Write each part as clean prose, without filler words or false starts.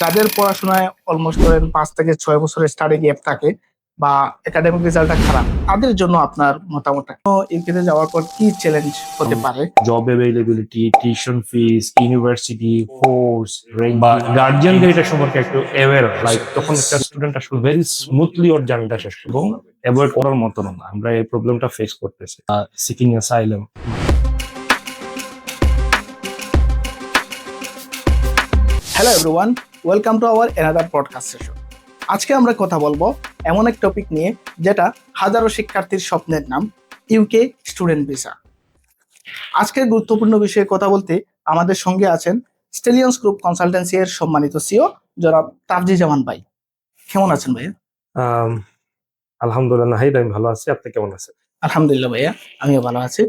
যাদের পড়াশোনায় অলমোস্ট ধরেন 5 থেকে 6 বছরের স্টাডি গ্যাপ থাকে বা একাডেমিক রেজাল্টটা খারাপ, তাদের জন্য আপনার মতামত ইউকেতে যাওয়ার পর কি চ্যালেঞ্জ হতে পারে? Job availability, tuition fees, university, course, বা গার্জিয়ানদের এটা সম্পর্কে একটু অ্যাওয়্যার, লাইক তখন একটা স্টুডেন্ট আসলে ভেরি স্মুথলি ওর জার্নিটা শেষ করবে এবং অ্যাভয়েড করার মতো না। আমরা এই প্রবলেমটা ফেস করতেছি seeking asylum. Hello everyone, welcome to our another podcast session. আজকে আমরা কথা বলবো এমন এক টপিক নিয়ে যেটা হাজারো শিক্ষার্থীর স্বপ্নের নাম, ইউকে স্টুডেন্ট ভিসা। আজকের গুরুত্বপূর্ণ বিষয়ে কথা বলতে আমাদের সঙ্গে আছেন স্টেলিয়ন্স গ্রুপ কনসালটেন্সি এর সম্মানিত সিও জনাব তাফজি জামান ভাই। কেমন আছেন ভাইয়া? আলহামদুলিল্লাহ নাহিদ, আমি ভালো আছি। আপনি কেমন আছেন? আলহামদুলিল্লাহ ভাইয়া, আমিও ভালো আছি।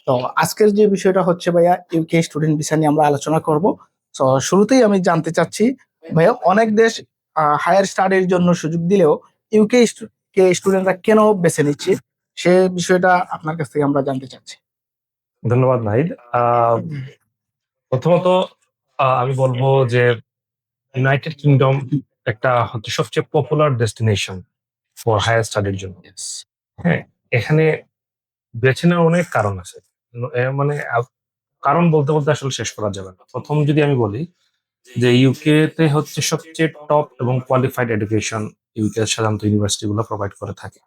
তো আজকের যে বিষয়টা হচ্ছে ভাইয়া, ইউকে স্টুডেন্ট ভিসা নিয়ে আমরা আলোচনা করব। তো শুরুতেই আমি জানতে চাচ্ছি ভাইয়া, অনেক দেশ হায়ার স্টাডির জন্য সুযোগ দিলেও ইউকে কে স্টুডেন্টরা কেন বেছে নিচ্ছে, সে বিষয়টা আপনার কাছ থেকে আমরা জানতে চাচ্ছি। ধন্যবাদ নাহিদ। প্রথমত আমি বলবো যে ইউনাইটেড কিংডম একটা হচ্ছে সবচেয়ে পপুলার ডেস্টিনেশন ফর হায়ার স্টাডির জন্য। হ্যাঁ, এখানে বেছে নেওয়ার অনেক কারণ আছে। মানে কারণ বলতে বলতে আসলে শেষ করা যাবে না। প্রথম যদি আমি বলি যে ইউকে তে হচ্ছে সবচেয়ে টপ এবং কোয়ালিফাইড এডুকেশন ইউকে সাধারণত ইউনিভার্সিটি গুলো প্রোভাইড করে থাকে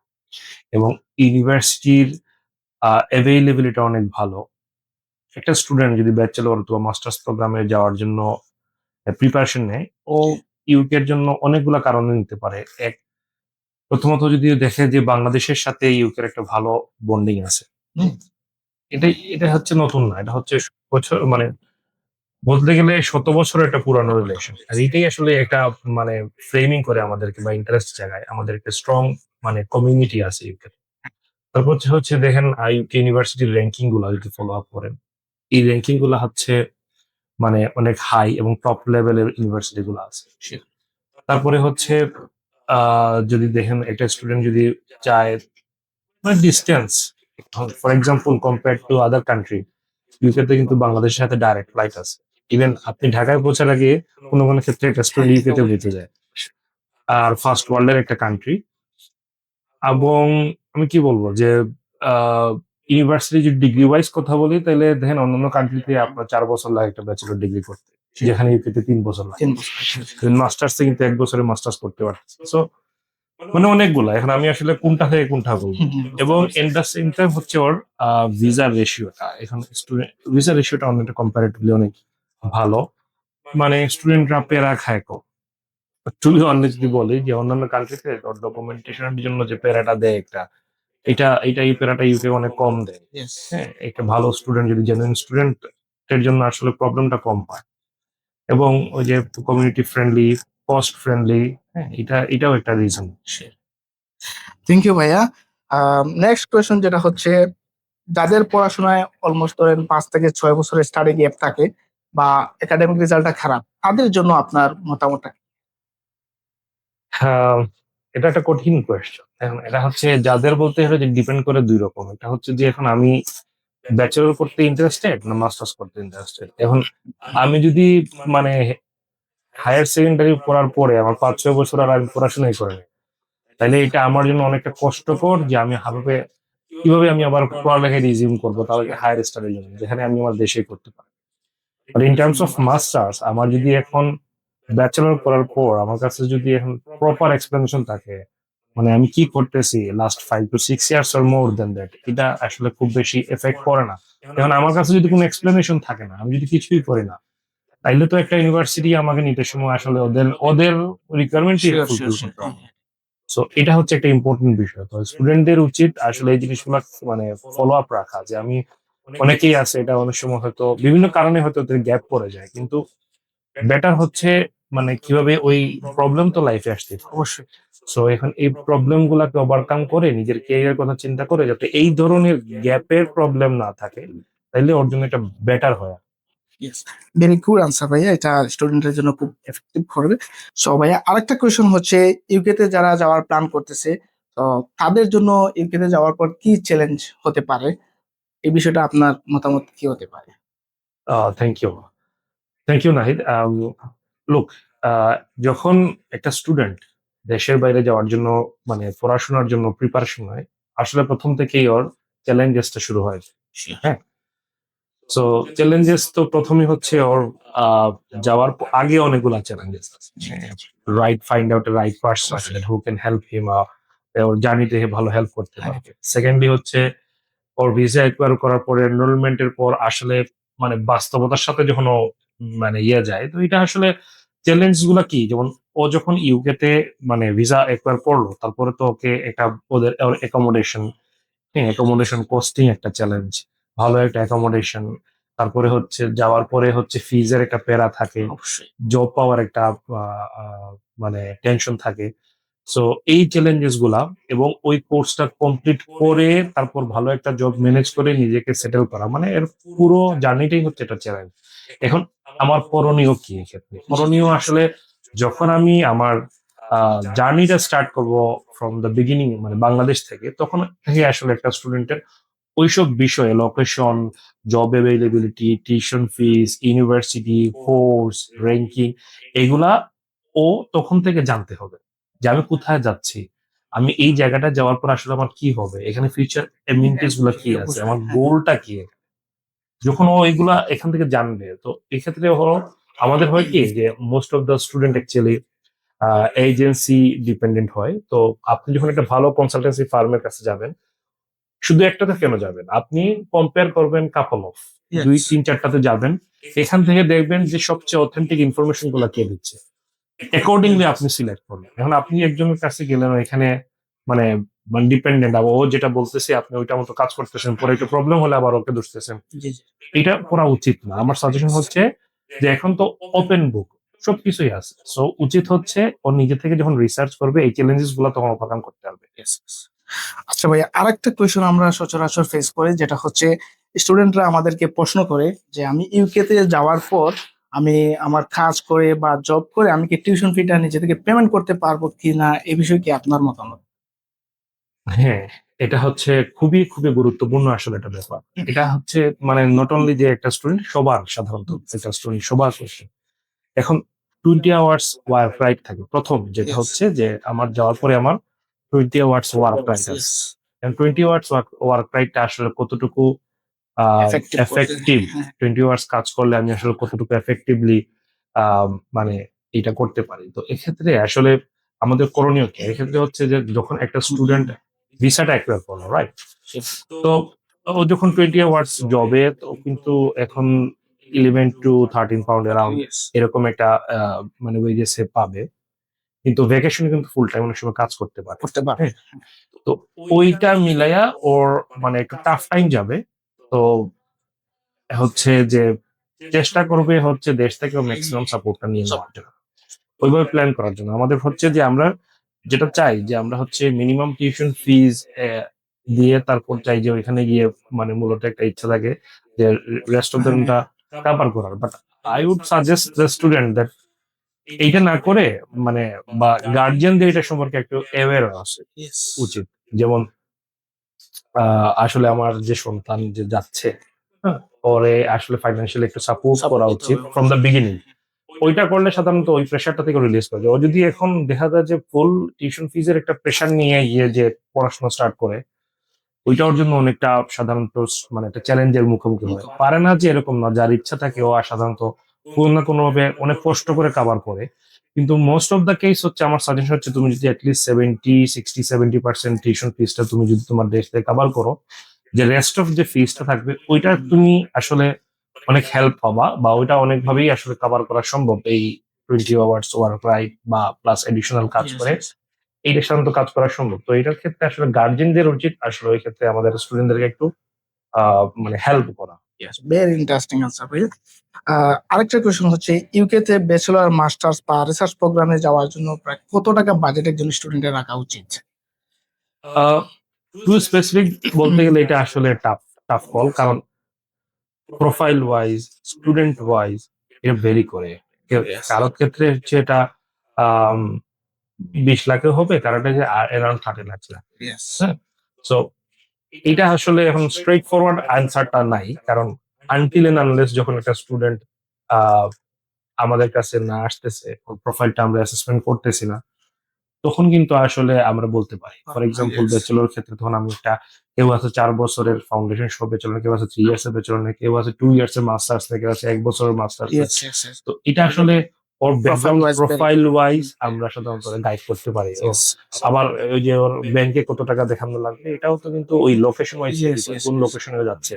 এবং ইউনিভার্সিটির অ্যাভেইলেবিলিটি অনেক ভালো। একটা স্টুডেন্ট যদি ব্যাচেলর অথবা মাস্টার্স প্রোগ্রামে যাওয়ার জন্য প্রিপারেশন নেয়, ও ইউকের জন্য অনেকগুলা কারণে নিতে পারে। প্রথমত যদি দেখে যে বাংলাদেশের সাথে ইউকের একটা ভালো বন্ডিং আছে। এটাই এটা হচ্ছে নতুন না, এটা হচ্ছে বছর মানে বলতে গেলে 100 বছরের একটা পুরানো রিলেশন। আর এটাই আসলে একটা মানে ফ্রেমিং করে আমাদেরকে বা ইন্টারেস্ট জায়গায় আমাদের একটা স্ট্রং মানে কমিউনিটি আছে ইউকে। তারপর হচ্ছে দেখেন ইউকে ইউনিভার্সিটির র্যাঙ্কিং গুলা যদি ফলো আপ করেন, এই র্যাঙ্কিং গুলা হচ্ছে মানে অনেক হাই এবং টপ লেভেলের ইউনিভার্সিটি গুলো আছে। তারপরে হচ্ছে যদি দেখেন একটা স্টুডেন্ট যদি চায় মানে distance, for example compare to other country, ইউকেতে কিন্তু বাংলাদেশের সাথে ডাইরেক্ট ফ্লাইট আছে। ইভেন আপনি ঢাকায় পৌঁছার আগে কোনো কোনো ক্ষেত্রে একটা স্টুডেন্ট ইউকেতে পৌঁছে যায়। আর ফার্স্ট ওয়ার্ল্ডের একটা কান্ট্রি। এবং আমি কি বলবো যে ইউনিভার্সিটি যদি ডিগ্রি ওয়াইজ কথা বলি, তাহলে দেখেন অন্যান্য কান্ট্রিতে আপনার 4 বছর লাগে একটা ব্যাচেলর ডিগ্রি করতে, যেখানে ইউকেতে 3 বছর লাগে। 3 বছর। মাস্টার্সে কিন্তু 1 বছরে মাস্টার্স করতে পারছে। সো মানে অনেকগুলা, এখন আমি আসলে কোনটা থেকে কোনটা বলবো। এবং এন দ্য সেম টাইম হচ্ছে ওর ভিসার রেশিওটা, এখন স্টুডেন্ট ভিসার রেশিওটা অনেকটা কম্পারেটিভলি অনেক ভালো। মানে স্টুডেন্টরা পেরা খায় কম। টুবি অনেস্ট যদি বলি যে অন্যান্য কান্ট্রিতে ডকুমেন্টেশনের জন্য যে প্যারাটা দেয় একটা, এটা এই প্যারাটা ইউকে অনেক কম দেয়। হ্যাঁ, একটা ভালো স্টুডেন্ট যদি জেনুইন স্টুডেন্ট এর জন্য আসলে প্রবলেমটা কম হয়। এবং ওই যে কমিউনিটি ফ্রেন্ডলি, কস্ট ফ্রেন্ডলি, হ্যাঁ, এটাও একটা রিজন। থ্যাংক ইউ ভাইয়া। নেক্সট কোয়েশ্চন যেটা হচ্ছে, যাদের পড়াশোনায় অলমোস্ট ধরেন 5 থেকে 6 বছরের স্টাডি গ্যাপ থাকে বা একাডেমিক রেজাল্টটা খারাপ, তাদের জন্য আপনার মতামতটা কি? হ্যাঁ, এটা একটা কঠিন কোয়েশ্চেন। এখন এটা হচ্ছে যাদের বলতে হলে যে ডিপেন্ড করে দুই রকম। এটা হচ্ছে যে এখন আমি ব্যাচেলর করতে ইন্টারেস্টেড না মাস্টার্স করতে ইন্টারেস্টেড। এখন আমি যদি মানে হায়ার সেকেন্ডারি পড়ার পরে আমার 5-6 বছর আর আমি পড়াশোনাই করে নিই, তাহলে এটা আমার জন্য অনেকটা কষ্টকর যে আমি কিভাবে আমি আবার পড়ালেখায় রিজিউম করবো, তাহলে হায়ার স্টাডির জন্য, যেখানে আমি আমার দেশেই করতে পারি। But in terms of masters, আমার যদি এখন ব্যাচেলর করার পর আমার কাছে যদি এখন প্রপার এক্সপ্লেনেশন থাকে, মানে আমি কি করতেছি last 5 to 6 years or more than that, এটা আসলে খুব বেশি এফেক্ট করে না। এখন আমার কাছে যদি কোনো এক্সপ্লেনেশন থাকে না, আমি যদি কিছুই করি না, তাইলে তো একটা ইউনিভার্সিটি আমাকে নিতে সময় আসলে ওদের ওদের requirement Sure, fulfil sure, sure. করতে হবে। সো এটা হচ্ছে একটা ইম্পর্টেন্ট বিষয়। তো স্টুডেন্টদের উচিত আসলে এই জিনিসগুলো মানে ফলো আপ রাখা, যে আমি অনেকেই আছে এটা অনেক সময় হয়তো বিভিন্ন কারণে হয়তো ওদের গ্যাপ পড়ে যায়, কিন্তু বেটার হচ্ছে মানে কিভাবে ওই প্রবলেম তো লাইফে আসতে পারে। অবশ্যই। সো এখন এই প্রবলেম গুলাকে ওভারকাম করে নিজের ক্যারিয়ার কথা চিন্তা করে যাতে এই ধরনের গ্যাপের প্রবলেম না থাকে, তাইলে ওর জন্য এটা বেটার হয়। ইয়েস, ভেরি গুড আনসার ভাইয়া, এটা স্টুডেন্টের জন্য খুব এফেক্টিভ করবে। সো ভাইয়া, আরেকটা কোয়েশ্চন হচ্ছে, ইউকেতে যারা যাওয়ার প্ল্যান করতেছে, তো তাদের জন্য ইউকেতে যাওয়ার পর কি চ্যালেঞ্জ হতে পারে, এই বিষয়টা আপনার মতামত কি হতে পারে? Thank you, thank you Nahid. Look, ah, যখন একটা স্টুডেন্ট দেশের বাইরে যাওয়ার জন্য মানে পড়াশোনার জন্য প্রিপারেশন হয়, আসলে প্রথম থেকেই ওর চ্যালেঞ্জেসটা শুরু হয়। হ্যাঁ, সো চ্যালেঞ্জেস তো প্রথমে হচ্ছে ওর আহ, যাওয়ার আগে অনেকগুলা চ্যালেঞ্জেস আছে। Right, find out right person who can help him, ওর জার্নিতে ভালো হেল্প করতে পারবে। সেকেন্ডলি হচ্ছে ওর ভিসা একবার করার পরে এনরোলমেন্টের পর আসলে মানে বাস্তবতার সাথে যখন ও মানে যায়, তো এটা আসলে চ্যালেঞ্জ গুলা কি, যেমন ও যখন ইউকে তে মানে ভিসা একবার করলো, তারপরে তো ওকে একটা ওদের অ্যাকোমোডেশন, হ্যাঁ অ্যাকোমোডেশন কস্টিং একটা চ্যালেঞ্জ, ভালো একটা অ্যাকোমোডেশন। তারপরে হচ্ছে যাওয়ার পরে হচ্ছে ফিজের একটা প্যারা থাকে, অবশ্যই। জব পাওয়ার একটা মানে টেনশন থাকে। সো এই চ্যালেঞ্জেস গুলা এবং ওই কোর্সটা কমপ্লিট করে তারপর ভালো একটা জব ম্যানেজ করে নিজেকে সেটেল করা, মানে এর পুরো জার্নিটাই হচ্ছে একটা চ্যালেঞ্জ। এখন আমার করণীয় কি এক্ষেত্রে? করণীয় আসলে যখন আমি আমার জার্নিটা স্টার্ট করব ফ্রম দ্য বিগিনিং মানে বাংলাদেশ থেকে, তখন থেকে আসলে একটা স্টুডেন্টের ওইসব বিষয়ে location, job availability, tuition fees, university, course, ranking, এগুলা ও তখন থেকে জানতে হবে যে আমি কোথায় যাচ্ছি, আমি এই জায়গাটা যাওয়ার পর আসলে আমার কি হবে, এখানে ফিউচার এমিনিটিস গুলো কি আছে, আমার গোলটা কি। যখন ও এগুলা এখান থেকে জানবে, তো এক্ষেত্রে হলো আমাদের হয় কি যে most of the student actually agency dependent হয়। তো আপনি যখন একটা ভালো কনসালটেন্সি ফার্মের কাছে যাবেন, শুধু একটাতে কেন যাবেন, আপনি কম্পেয়ার করবেন কাপল অফ, দুই তিন চারটাতে যাবেন, এখান থেকে দেখবেন যে সবচেয়ে অথেন্টিক ইনফরমেশন গুলা কে দিচ্ছে, অ্যাকর্ডিংলি আপনি সিলেক্ট করবেন। এখন আপনি একজনের কাছে গেলেন, এখানে মানে ডিপেন্ডেন্ট, আবার ও যেটা বলতেছে আপনি ওইটা মতো কাজ করতেছেন, পরে একটু প্রবলেম হলে আবার ওকে দুষতেছেন। জি জি। এটা করা উচিত না। আমার সাজেশন হচ্ছে যে এখন তো ওপেন বুক, সবকিছুই আছে, সো উচিত হচ্ছে ও নিজে থেকে যখন রিসার্চ করবে এই চ্যালেঞ্জেস গুলো তখন ওভারকাম করতে পারবে। Yes, yes. আচ্ছা ভাইয়া, আরেকটা কোয়েশন আমরা সচরাচর ফেস করি, যেটা হচ্ছে স্টুডেন্টরা আমাদেরকে প্রশ্ন করে যে আমি ইউকে তে যাওয়ার পর আমি আমার কাজ করে বা জব করে আমি কি টিউশন ফিটা নিজে থেকে পেমেন্ট করতে পারবো কি না, এই বিষয়ে কি আপনার মতামত? হ্যাঁ, এটা হচ্ছে খুবই খুবই গুরুত্বপূর্ণ আসলে একটা ব্যাপার। এটা হচ্ছে মানে নট অনলি যে একটা স্টুডেন্ট, সবার সাধারণত একটা স্টুডেন্ট সবার কোশ্চেন। এখন 20 আওয়ার্স ওয়ার্ক রাইট থাকে প্রথম, যেটা Yes. হচ্ছে যে আমার যাওয়ার পরে আমার 20 আওয়ার্স ওয়ার্ক রাইট Yes. আছে। 20 আওয়ার্স ওয়ার্ক রাইটটা আসলে কতটুকু এফেক্টিভ করতে। এফেক্টিভ, হ্যাঁ। 20 আওয়ার্স কাজ করলে আমি আসলে কতটুকু এফেক্টিভলি মানে এটা করতে পারি। তো এক্ষেত্রে আসলে আমাদের করণীয় কি? এক্ষেত্রে হচ্ছে যে যখন একটা স্টুডেন্ট ভিসাটা অ্যাকুয়ার করলো, রাইট? তো ও যখন 20 আওয়ার্স জবে, তো কিন্তু এখন 11 to 13 পাউন্ড অ্যারাউন্ড Yes. এরকম একটা মানে ওয়েজেস সে পাবে। কিন্তু ভ্যাকেশনে কিন্তু ফুল টাইম অনেক সময় কাজ করতে পারে। করতে পারবে। হ্যাঁ? তো ওইটা মিলাইয়া ওর মানে একটু টাফ টাইম যাবে। তো হচ্ছে যে চেষ্টা করবে হচ্ছে দেশ থেকে ম্যাক্সিমাম সাপোর্টটা নিয়ে নেওয়ার জন্য, ওইভাবে প্ল্যান করার জন্য। আমাদের হচ্ছে যে আমরা যেটা চাই যে আমরা হচ্ছে মিনিমাম টিউশন ফিজ দিয়ে তারপর চাই যে ওইখানে গিয়ে মানে মূলত একটা ইচ্ছা থাকে যে রেস্ট অফ দ্য কাভার করার। But I would suggest the student that এইটা না করে মানে বা গার্জিয়ানদের এটা সম্পর্কে একটু অ্যাওয়্যার আছে Yes. উচিত। যেমন আসলে আমার যে সন্তান যে যাচ্ছে, হ্যাঁ, পরে আসলে ফাইন্যান্সিয়ালি একটু সাপোর্ট করা সাপোর্ট দিতে উচিত হবে ফ্রম দ্য বিগিনিং। ওইটা করলে সাধারণত ওই প্রেশারটা থেকে রিলিজ করা যায়। ও যদি এখন দেখা যায় যে ফুল টিউশন ফিজের একটা প্রেশার নিয়ে গিয়ে যে পড়াশোনা স্টার্ট করে, ওইটা ওর জন্য অনেকটা সাধারণত মানে একটা চ্যালেঞ্জের মুখোমুখি হয়। পারে না যে এরকম না, যার ইচ্ছা থাকে ও সাধারণত কোনো না কোনো ভাবে অনেক কষ্ট করে কাভার করে। কিন্তু মোস্ট অফ দ্য কেস হচ্ছে আমার সাজেশন হচ্ছে তুমি যদি অ্যাটলিস্ট 70, 60, 70% টিউশন ফিসটা তুমি যদি তোমার দেশ থেকে কাভার করো, যে রেস্ট অফ যে ফিসটা থাকবে ওইটা তুমি আসলে অনেক হেল্প পাবা, বা ওইটা অনেকভাবেই আসলে কভার করা সম্ভব এই 20 আওয়ার্স ওয়ার্ক রাইট বা প্লাস এডিশনাল কাজ Yes, করে। yes. এইটা সাধারণত কাজ করা সম্ভব। তো এটার ক্ষেত্রে আসলে গার্জেনদের উচিত আসলে ওই ক্ষেত্রে আমাদের স্টুডেন্টদেরকে একটু মানে হেল্প করা। Yes, very interesting answer ভাইয়া। আরেকটা কোয়েশন হচ্ছে ইউকে তে ব্যাচেলর, মাস্টার্স বা রিসার্চ প্রোগ্রামে যাওয়ার জন্য প্রায় কত টাকা বাজেট একজন স্টুডেন্টের রাখা উচিত? টু স্পেসিফিক বলতে গেলে এটা আসলে টাফ টাফ কল, কারণ প্রোফাইল ওয়াইজ, স্টুডেন্ট ওয়াইজ এটা ভেরি করে। Yes. কারোর ক্ষেত্রে হচ্ছে এটা আম, 20 লাখেও হবে, কারোটা যে অ্যারাউন্ড 30 লাখ লাগে। Yes. হ্যাঁ, সো এটা আসলে এখন স্ট্রেট ফরওয়ার্ড অ্যান্সারটা নাই, কারণ আনটিল এন্ড আনলেস যখন একটা স্টুডেন্ট আমাদের কাছে না আসতেছে, ওর প্রোফাইলটা আমরা অ্যাসেসমেন্ট করতেছি না, তখন কিন্তু আসলে আমরা বলতে পারি। For example Yes. ব্যাচেলর ক্ষেত্রে তখন আমি একটা, কেউ আছে 4 বছরের ফাউন্ডেশন সহ ব্যাচেলর, কেউ আছে 3 ইয়ার্স এর ব্যাচেলর, কেউ আছে 2 ইয়ার্স এর মাস্টার্স, কেউ আছে 1 বছরের মাস্টার্স। Yes, yes, yes. তো এটা আসলে ওর ব্যাকগ্রাউন্ড Profile-wise প্রোফাইল ওয়াইজ আমরা সাধারণত গাইড করতে পারি। Yes. আবার ওই যে ওর ব্যাংকে কত টাকা দেখানো লাগবে, এটাও তো কিন্তু ওই লোকেশন ওয়াইজ Yes, yes, কোন yes. লোকেশনে যাচ্ছে,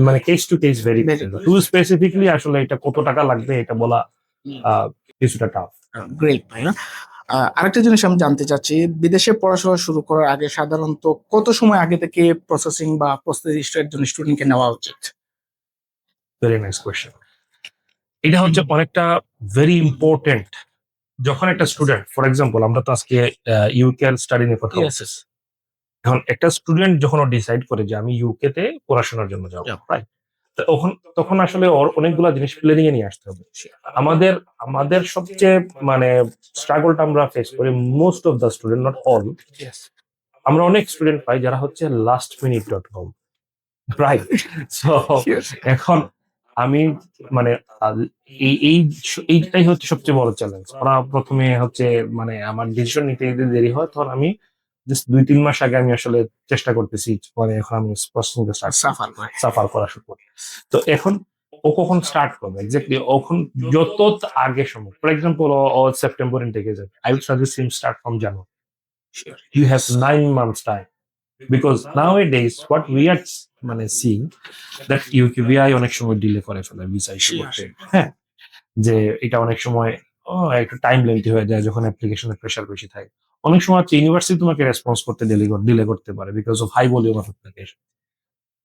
মানে case to case very Very to specifically আসলে এটা কত টাকা লাগবে এটা বলা কিছুটা টাফ। গ্রেট ভাইয়া। আরেকটা জিনিস আমি জানতে চাচ্ছি, বিদেশে পড়াশোনা শুরু করার আগে সাধারণত কত সময় আগে থেকে প্রসেসিং বা প্রস্তুতি একজন স্টুডেন্টকে নেওয়া উচিত? Very nice question. এটা হচ্ছে অনেকটা ভেরি ইম্পর্টেন্ট। যখন একটা স্টুডেন্ট, ফর এক্সাম্পল আমরা তো আজকে ইউকে স্টাডি নিয়ে কথা বলছি। এখন একটা স্টুডেন্ট যখন ও ডিসাইড করে যে আমি ইউকে তে পড়াশোনার জন্য যাবো, রাইট, তখন আসলে ওর অনেকগুলা জিনিস প্ল্যানিং এ নিয়ে আসতে হবে। আমাদের আমাদের সবচেয়ে মানে স্ট্রাগলটা আমরা ফেস করি, most of the student, not all. আমরা অনেক স্টুডেন্ট পাই যারা হচ্ছে lastminute.com, রাইট। সো এখন আমি মানে আহ, এইটাই হচ্ছে সবচেয়ে বড় চ্যালেঞ্জ। ওরা প্রথমে হচ্ছে মানে আমার ডিসিশন নিতে যদি দেরি হয়, তখন আমি জাস্ট 2-3 মাস আগে আমি আসলে চেষ্টা করতেছি, মানে এখন আমি সাফার করে। সাফার করা শুরু করি। তো এখন ও কখন স্টার্ট করবে এক্স্যাক্টলি, ওখন যত আগে সম্ভব। ফর এক্সাম্পল ও সেপ্টেম্বর ইনটেকে যাবে, I will suggest him start from January. You have 9 months time, because nowadays what we are মানে সিইং দ্যাট ইউকেবিআই অনেক সময় ডিলে করে ফেলে ভিসা ইস্যু করতে। হ্যাঁ, যে এটা অনেক সময় একটু টাইম লেন্থি হয়ে যায় যখন অ্যাপ্লিকেশনের প্রেশার বেশি থাকে। অনেক সময় হচ্ছে ইউনিভার্সিটি তোমাকে রেসপন্স করতে ডিলে করতে পারে because of high volume of application.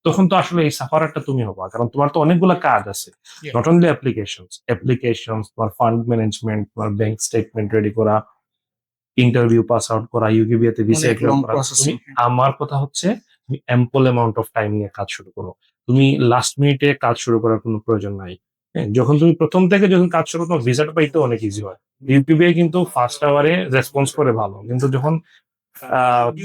তখন তো আসলে এই সাফারারটা তুমি হবা, কারণ তোমার তো অনেকগুলো কাজ আছে। নট অনলি অ্যাপ্লিকেশন, তোমার ফান্ড ম্যানেজমেন্ট, তোমার ব্যাংক স্টেটমেন্ট রেডি করা, ইন্টারভিউ পাস আউট করা, ইউকেবিএতে ভিসা অনেক অ্যাপ্লাই লং করা। প্রসেসিং। আমার কথা হচ্ছে তুমি অ্যাম্পল অ্যামাউন্ট অফ টাইম নিয়ে কাজ শুরু করো। তুমি লাস্ট মিনিটে কাজ শুরু করার কোনো প্রয়োজন নাই। হ্যাঁ, যখন তুমি প্রথম থেকে যখন কাজ শুরু করো, ভিসাটা পাইতে অনেক ইজি হয়। ইউকেবিআই কিন্তু ফার্স্ট আওয়ারে রেসপন্স করে ভালো, কিন্তু যখন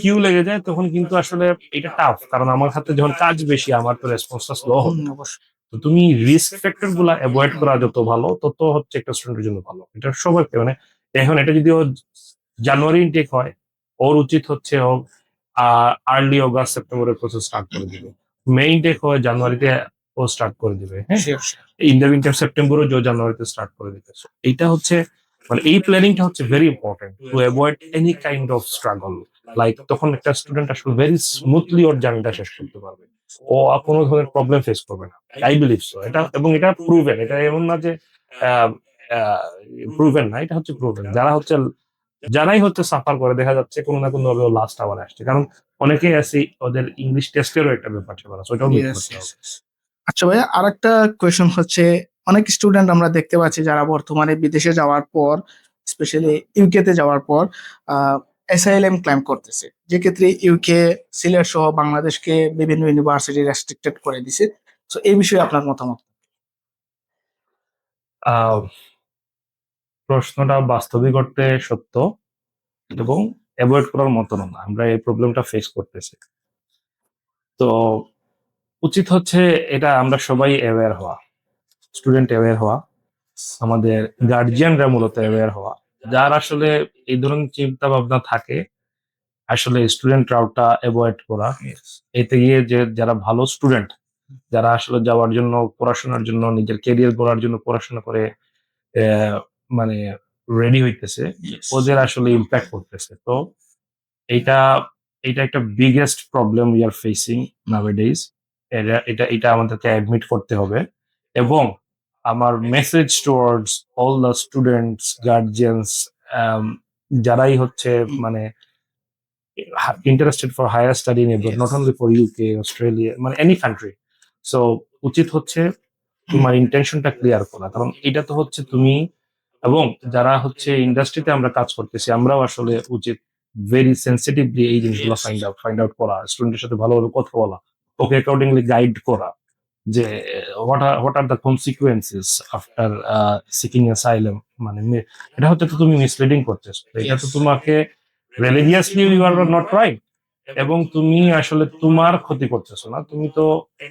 কিউ লেগে যায় তখন কিন্তু আসলে এটা টাফ, কারণ আমার হাতে যখন কাজ বেশি আমার তো রেসপন্সটা স্লো হবে। অবশ্যই। তো তুমি রিস্ক ফ্যাক্টর গুলা অ্যাভয়েড করা যত ভালো, তত হচ্ছে একটা স্টুডেন্টের জন্য ভালো। এটা সবার, মানে এখন এটা যদি ও জানুয়ারি ইনটেক হয়, ওর উচিত হচ্ছে ও আর্লি অগাস্ট সেপ্টেম্বরের প্রসেস স্টার্ট করে দিবে। মে ইনটেক হয় জানুয়ারিতে ও স্টার্ট করে দিবে। হ্যাঁ, Sure, sure. In the winter সেপ্টেম্বরও জানুয়ারিতে স্টার্ট করে দিবে। So, এইটা হচ্ছে মানে এই প্ল্যানিংটা হচ্ছে very important to avoid any kind of struggle. Like তখন একটা স্টুডেন্ট আসলে ভেরি স্মুথলি ওর জার্নিটা শেষ করতে পারবে, ও কোনো ধরনের প্রবলেম ফেস করবে না। I believe so. এটা এবং এটা প্রুভেন, এটা এমন না যে প্রুভেন না, এটা হচ্ছে প্রুভেন। যারাই হচ্ছে সাফার করে দেখা যাচ্ছে কোনো না কোনো ভাবে লাস্ট আওয়ারে আসছে, কারণ অনেকেই আছে ওদের ইংলিশ টেস্টেরও একটা ব্যাপার আছে, ওইটাও মিট Yes, করতে yes, হবে। yes. আচ্ছা ভাইয়া, আরেকটা কোয়েশন হচ্ছে, অনেক স্টুডেন্ট আমরা দেখতে পাচ্ছি যারা বর্তমানে বিদেশে যাওয়ার পর, স্পেশালি ইউকে তে যাওয়ার পর অ্যাসাইলাম ক্লেম করতেছে, যে ক্ষেত্রে ইউকে সিলেট সহ বাংলাদেশকে বিভিন্ন ইউনিভার্সিটি রেস্ট্রিক্টেড করে দিছে। তো এই বিষয়ে আপনার মতামত? আহ, প্রশ্নটা বাস্তবিক অর্থে সত্য এবং অ্যাভয়েড করার মতো না। আমরা এই প্রবলেমটা ফেস করতেছি। তো উচিত হচ্ছে এটা আমরা সবাই অ্যাওয়্যার হওয়া, স্টুডেন্ট অ্যাওয়্যার হওয়া, আমাদের গার্জিয়ানরা মূলত অ্যাওয়্যার হওয়া। যার আসলে এই ধরনের চিন্তা ভাবনা থাকে, আসলে স্টুডেন্ট রাউটটা অ্যাভয়েড করা। এতে গিয়ে যে যারা ভালো স্টুডেন্ট, যারা আসলে যাওয়ার জন্য, পড়াশোনার জন্য, নিজের ক্যারিয়ার গড়ার জন্য পড়াশোনা করে মানে রেডি হইতেছে, ওদের আসলে ইম্প্যাক্ট করতেছে। তো এইটা এটা একটা biggest problem we are facing nowadays. এটা এটা এটা আমাদেরকে অ্যাডমিট করতে হবে। এবং আমার message towards all the students, guardians, যারাই হচ্ছে মানে interested for higher study in abroad, not only for UK, Australia, মানে এনি কান্ট্রি। সো উচিত হচ্ছে তোমার ইন্টেনশনটা ক্লিয়ার করা, কারণ এটা তো হচ্ছে তুমি এবং যারা হচ্ছে ইন্ডাস্ট্রিতে আমরা কাজ করতেছি, আমরাও আসলে উচিত ভেরি সেন্সিটিভলি এই জিনিসগুলো ফাইন্ড আউট করা, স্টুডেন্টের সাথে ভালোভাবে কথা বলা, ওকে অ্যাকর্ডিংলি গাইড করা যে what are the consequences after seeking asylum. মানে এটা হচ্ছে তো তুমি মিসলিডিং করতেছো, এটা তো তোমাকে religiously you are not right, এবং তুমি আসলে তোমার ক্ষতি করতেছো না, তুমি তো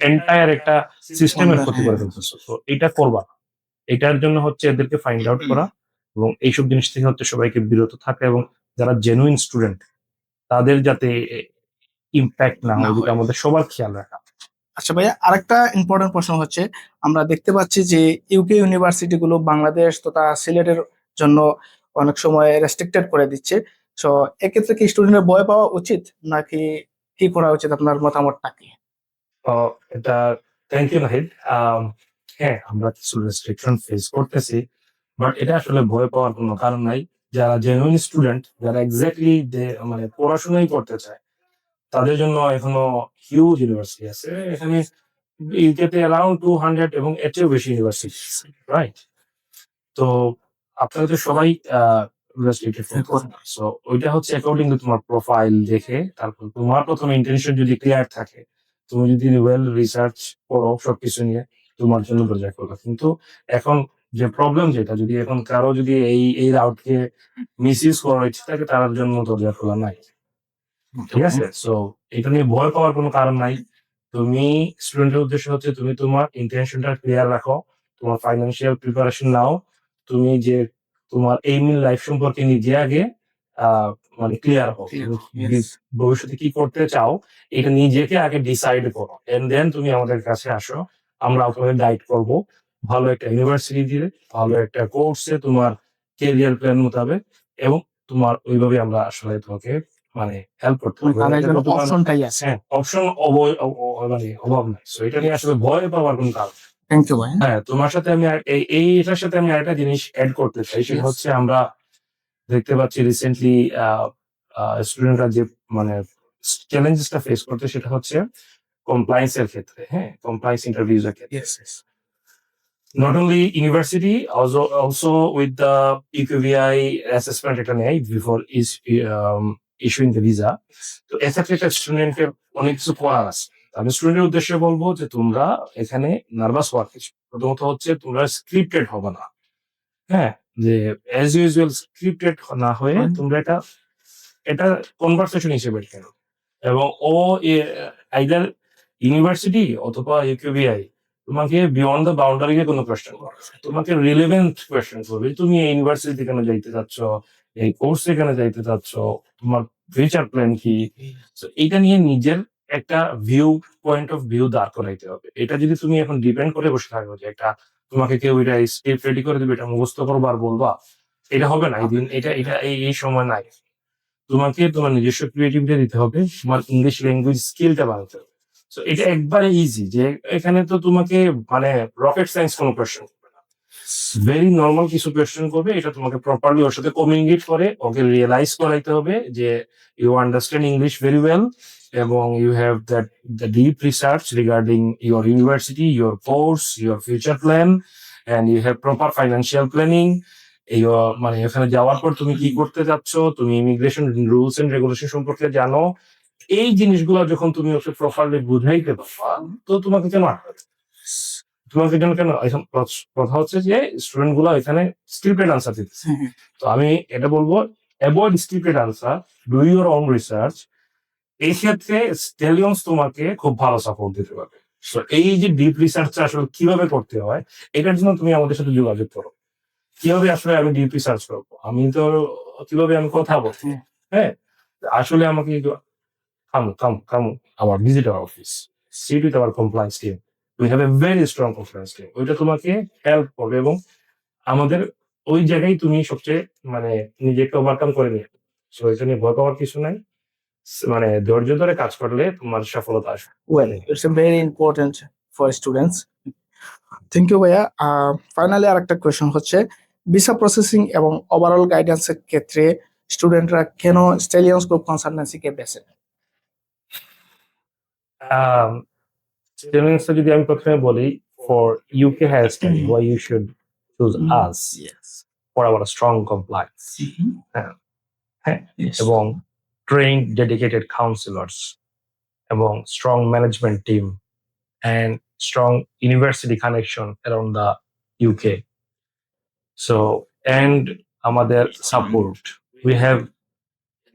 এন্টায়ার একটা সিস্টেমের ক্ষতি করে ফেলতেছো। তো এটা করবা না। এটার জন্য হচ্ছে এদেরকে ফাইন্ড আউট করা এবং এইসব জিনিস থেকে হচ্ছে সবাইকে বিরত থাকা এবং যারা জেনুইন স্টুডেন্ট তাদের যাতে ইম্প্যাক্ট না হয় এটা আমাদের সবার খেয়াল রাখা। আচ্ছা ভাইয়া, আরেকটা ইম্পর্টেন্ট প্রশ্ন হচ্ছে, আমরা দেখতে পাচ্ছি যে ইউকে ইউনিভার্সিটি গুলো বাংলাদেশ তথা সিলেটের জন্য অনেক সময় রেস্ট্রিক্টেড করে দিচ্ছে। তো এক্ষেত্রে কি স্টুডেন্টের ভয় পাওয়া উচিত, নাকি কি করা উচিত, আপনার মতামতটা কি? এটা থ্যাংক ইউ নাহিদ। হ্যাঁ, আমরা কিছু রেস্ট্রিকশন ফেস করতেছি, বাট এটা আসলে ভয় পাওয়ার কোনো কারণ নাই। যারা জেনুইন স্টুডেন্ট, যারা এক্স্যাক্টলি মানে পড়াশোনাই করতে চায়, তাদের জন্য এখনো হিউজ ইউনিভার্সিটি আছে। এখানে ইউকেতে অ্যারাউন্ড 200 এবং এর চেয়েও বেশি ইউনিভার্সিটি আছে, রাইট? তো আপনারা তো সবাই রেস্ট্রিক্টেড সো ওইটা হচ্ছে অ্যাকর্ডিং টু তোমার প্রোফাইল দেখে, তারপর তোমার প্রথম ইন্টেনশন যদি ক্লিয়ার থাকে, তুমি যদি ওয়েল রিসার্চ করো সবকিছু নিয়ে, তোমার জন্য দরজা খোলা। কিন্তু এখন যে প্রবলেম যেটা, যদি এখন কারো যদি এই রাউটকে মিসইউজ করার ইচ্ছে থাকে, তার জন্য দরজা খোলা নাই। ঠিক আছে? সো এটা নিয়ে ভয় পাওয়ার কোনো কারণ নাই। তুমি স্টুডেন্টের উদ্দেশ্য হচ্ছে তুমি তোমার ইন্টেনশনটা ক্লিয়ার রাখো, তোমার ফাইন্যান্সিয়াল প্রিপারেশন নাও। তুমি যে তোমার এইম ইন লাইফ সম্পর্কে নিজে আগে আ মানে ক্লিয়ার হও। তুমি ভবিষ্যতে কি করতে চাও এটা নিজেকে আগে ডিসাইড করো। এন্ড দেন তুমি আমাদের কাছে আসো। আমরা তোমাকে গাইড করব। ভালো একটা ইউনিভার্সিটি দিয়ে, ভালো একটা কোর্সে তোমার ক্যারিয়ার প্ল্যান মোতাবেক, এবং তোমার ওইভাবে আমরা আসলে তোমাকে মানে হেল্প করতে পারবো। তাদের জন্য অপশনটাই আছে। হ্যাঁ, অপশন মানে অভাব নাই। সো এটা নিয়ে আসলে ভয় পাওয়ার কোনো কারণ নেই। থ্যাংক ইউ ভাই। হ্যাঁ, তোমার সাথে আমি এটার সাথে আমি আরেকটা জিনিস এড করতে চাই। সেটা হচ্ছে আমরা দেখতে পাচ্ছি রিসেন্টলি স্টুডেন্টরা যে মানে চ্যালেঞ্জেসটা ফেস করতে, সেটা হচ্ছে কমপ্লায়েন্স এর ক্ষেত্রে। হ্যাঁ, কমপ্লায়েন্স ইন্টারভিউজ এর ক্ষেত্রে। Not only university, also with the EQVI assessment এটা নেয় before issuing the visa. তো এক্ষেত্রে একটা স্টুডেন্টের অনেক কিছু করার আছে। আমি স্টুডেন্টের উদ্দেশ্যে বলবো যে তোমরা এখানে নার্ভাস হওয়ার কিছু, প্রথমত হচ্ছে তোমরা স্ক্রিপ্টেড হবে না। হ্যাঁ, যে অ্যাজ ইউজুয়াল স্ক্রিপ্টেড না হয়ে তোমরা এটা কনভারসেশন হিসেবে কেন, এবং আইদার ইউনিভার্সিটি অথবা ইউকিউবিআই তোমাকে বিয়ন্ড দ্য বাউন্ডারি কোনো কোয়েশ্চেন করে, তোমাকে রিলেভেন্ট কোয়েশ্চেন করবে। তুমি এই ইউনিভার্সিটি কেন যাইতে চাচ্ছ, এই কোর্সে কেন যাইতে চাচ্ছ, তোমার ফিউচার প্ল্যান কি। So, এইটা নিয়ে নিজের একটা পয়েন্ট অফ ভিউ দাঁড় করাইতে হবে। এটা যদি তুমি এখন ডিপেন্ড করে বসে থাকো যে একটা তোমাকে কেউ এটা স্ক্রিপ্ট রেডি করে দেবে, এটা মুখস্থ করবো আর বলবা, এটা হবে না। এই দিন এটা এই সময় নাই। তোমাকে তোমার নিজস্ব ক্রিয়েটিভিটি দিতে হবে, তোমার ইংলিশ ল্যাঙ্গুয়েজ স্কিলটা বাড়াতে হবে। সো এটা একবারে ইজি, যে এখানে তো তোমাকে মানে রকেট সায়েন্স কোনো কোয়েশ্চেন করবে না, ভেরি নর্মাল কিছু কোয়েশ্চেন করবে। এটা তোমাকে প্রপারলি ওর সাথে কমিউনিকেট করে ওকে রিয়েলাইজ করাইতে হবে যে you understand English very well, এবং you have the deep research regarding your university, your course, your future plan, and you have proper financial planning. এই মানে এখানে যাওয়ার পর তুমি কি করতে যাচ্ছ, তুমি ইমিগ্রেশন রুলস এন্ড রেগুলেশন সম্পর্কে জানো। এই জিনিসগুলো যখন তুমি ওকে প্রপারলি বুঝাইতে পারবা, তো তোমাকে কেন আটকাবে? তোমাকে কেন এখন কথা হচ্ছে যে স্টুডেন্ট গুলো এখানে স্ক্রিপ্টেড আনসার দিতেছে। তো আমি এটা বলবো, avoid scripted answer, do your own research. এই ক্ষেত্রে স্টেলিয়ন্স তোমাকে খুব ভালো সাপোর্ট দিতে পারবে। তো এই যে ডিপ রিসার্চটা আসলে কিভাবে করতে হয়, এটার জন্য তুমি আমাদের সাথে যোগাযোগ করো। কিভাবে আসলে আমি ডিপি সার্চ করবো, আমি তো কিভাবে আমি কথা বলছি। হ্যাঁ, আসলে আমাকে come our visit our office, sit with our compliance team. We have a very strong compliance team. ওইটা তোমাকে হেল্প করবে, এবং আমাদের ওই জায়গায় তুমি সবচেয়ে মানে নিজেকে ওভারকাম করে নিয়ে, সো এটা নিয়ে ভয় পাওয়ার কিছু নাই। মানে ধৈর্য ধরে কাজ করলে তোমার সফলতা আসবে। Well, it's a very important for students. Thank you ভাইয়া। ফাইনালি আরেকটা কোয়েশন হচ্ছে, ভিসা প্রসেসিং এবং ওভারঅল গাইডেন্সের ক্ষেত্রে স্টুডেন্টরা কেন স্টেলিয়ন্স গ্রুপ কনসালটেন্সিকে বেছে নেয়? স্টেলিংসটা যদি আমি প্রথমে বলি, for UK higher study why you should choose us for our strong compliance. হ্যাঁ, এবং trained dedicated counselors, এবং strong management team, and strong university connection around the UK. So, and আমাদের support. We have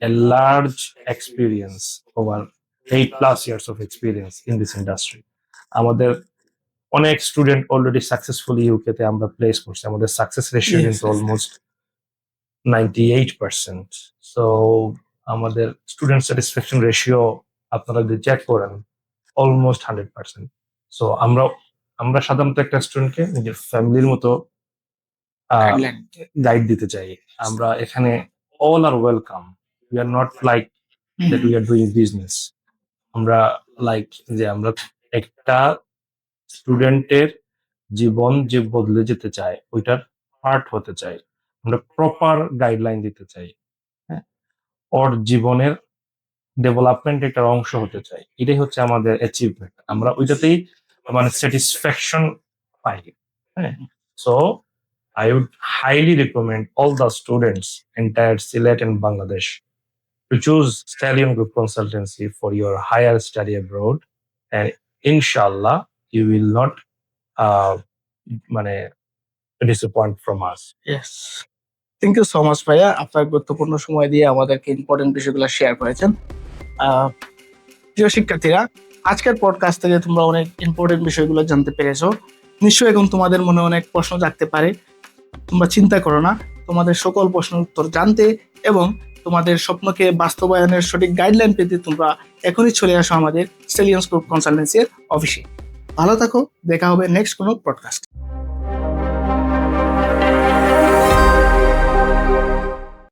a large experience, over 8+ years of experience in this industry. আমাদের অনেক student already successfully UK তে আমরা place করছি, আমাদের success ratio Yes, কিন্তু yes, almost 98%। So আমাদের student satisfaction ratio আপনারা যদি চেক করেন অলমোস্ট 100%। সো আমরা সাধারণত একটা স্টুডেন্টকে নিজের ফ্যামিলির মতো guideline. গাইড দিতে চাই। আমরা এখানে all are welcome, we are not like that we are doing business. আমরা লাইক যে আমরা একটা স্টুডেন্টের জীবন যে বদলে যেতে চায় ওইটার পার্ট হতে চাই, আমরা প্রপার গাইডলাইন দিতে চাই। হ্যাঁ, ওর জীবনের ডেভেলপমেন্ট একটা অংশ হতে চাই, এটাই হচ্ছে আমাদের অ্যাচিভমেন্ট, আমরা ওইটাতেই মানে স্যাটিসফ্যাকশন পাই। হ্যাঁ, so I would highly recommend all the students entire Sylhet and Bangladesh to choose Stallion Group Consultancy for your higher study abroad, and inshallah you will not uh, মানে disappoint from us. Yes. Thank you so much ভাইয়া, আপনার গুরুত্বপূর্ণ সময় দিয়ে আমাদেরকে important বিষয়গুলো share করেছেন। আহ, প্রিয় শিক্ষার্থীরা, আজকের পডকাস্ট থেকে তোমরা অনেক ইম্পর্টেন্ট বিষয়গুলো জানতে পেরেছো। নিশ্চয়ই এখন তোমাদের মনে অনেক প্রশ্ন জাগতে পারে। তোমরা চিন্তা করো না, তোমাদের সকল প্রশ্নের উত্তর জানতে এবং তোমাদের স্বপ্নকে বাস্তবায়নের সঠিক গাইডলাইন পেতে তোমরা এখনই চলে আসো আমাদের স্টেলিয়ন্স গ্রুপ কনসালটেন্সির অফিসে। ভালো থাকো, দেখা হবে নেক্সট কোনো পডকাস্ট।